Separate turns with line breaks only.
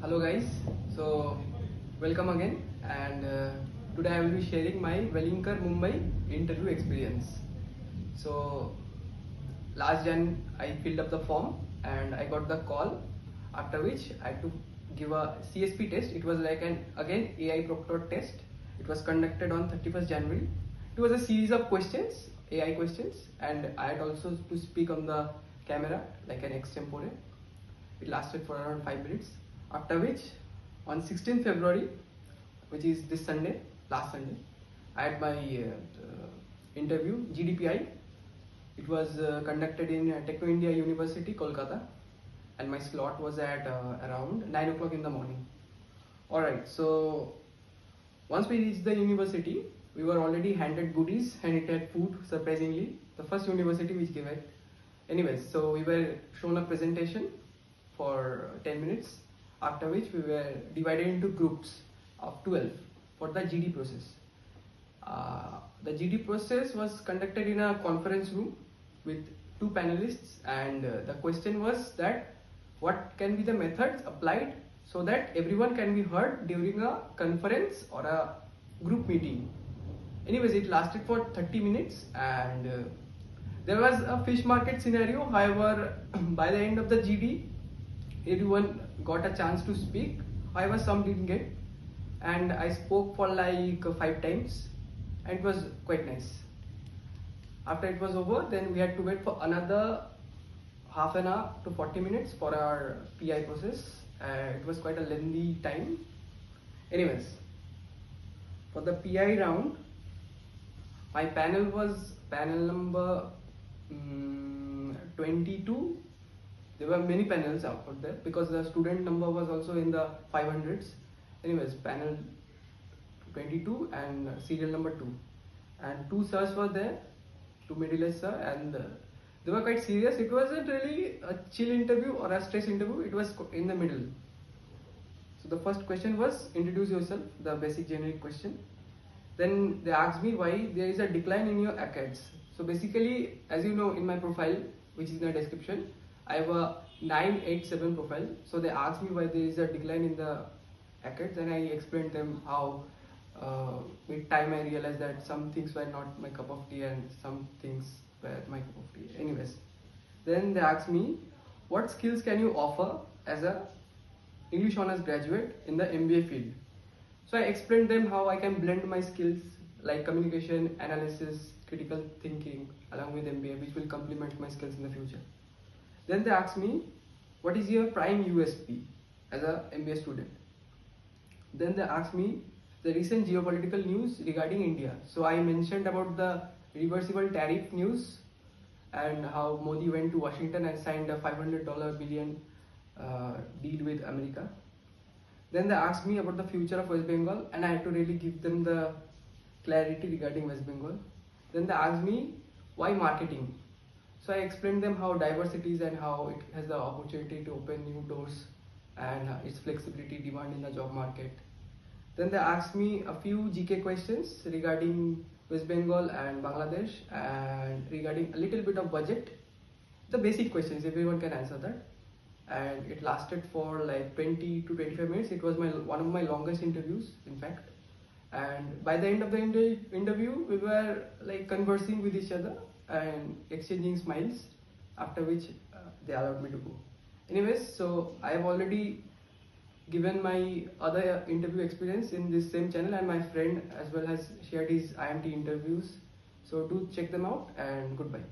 Hello guys, so welcome again, and today I will be sharing my Welingkar Mumbai interview experience. So last Jan I filled up the form and I got the call, after which I had to give a CSP test. It was like an again AI proctor test. It was conducted on 31st January. It was a series of questions, AI questions, and I had also to speak on the camera like an extempore. It lasted for around 5 minutes. After which, on 16th February, which is this Sunday, last Sunday, I had my interview, GDPI. It was conducted in Techno India University, Kolkata, and my slot was at around 9 o'clock in the morning. Alright, so once we reached the university, we were already handed goodies and it had food, surprisingly. The first university which gave it. Anyways, so we were shown a presentation for 10 minutes, after which we were divided into groups of 12 for the GD process. The GD process was conducted in a conference room with two panelists, and the question was that what can be the methods applied so that everyone can be heard during a conference or a group meeting. Anyways, it lasted for 30 minutes and there was a fish market scenario. However, by the end of the GD, everyone got a chance to speak. However, some didn't get, and I spoke for like 5 times, and it was quite nice. After it was over, then we had to wait for another half an hour to 40 minutes for our PI process. It was quite a lengthy time. Anyways, for the PI round, my panel was panel number 22. There were many panels out there because the student number was also in the 500s. Anyways, panel 22 and serial number 2. And 2 sirs were there, 2 middle-aged sir, and they were quite serious. It wasn't really a chill interview or a stress interview, it was in the middle. So the first question was introduce yourself, the basic generic question. Then they asked me why there is a decline in your Acads. So basically, as you know in my profile, which is in the description, I have a 987 profile. So they asked me why there is a decline in the Acads, and I explained them how with time I realized that some things were not my cup of tea and some things were my cup of tea. Anyways, then they asked me what skills can you offer as a English honors graduate in the MBA field. So I explained them how I can blend my skills like communication, analysis, critical thinking along with MBA, which will complement my skills in the future. Then they asked me, what is your prime USP as a MBA student? Then they asked me the recent geopolitical news regarding India. So I mentioned about the reversible tariff news and how Modi went to Washington and signed a $500 billion deal with America. Then they asked me about the future of West Bengal, and I had to really give them the clarity regarding West Bengal. Then they asked me why marketing. So I explained them how diversity is and how it has the opportunity to open new doors and its flexibility demand in the job market. Then they asked me a few GK questions regarding West Bengal and Bangladesh and regarding a little bit of budget. The basic questions, everyone can answer that. And it lasted for like 20 to 25 minutes. It was one of my longest interviews, in fact. And by the end of the interview, we were like conversing with each other and exchanging smiles, after which they allowed me to go. Anyways, so I have already given my other interview experience in this same channel, and my friend as well has shared his IMT interviews. So do check them out, and goodbye.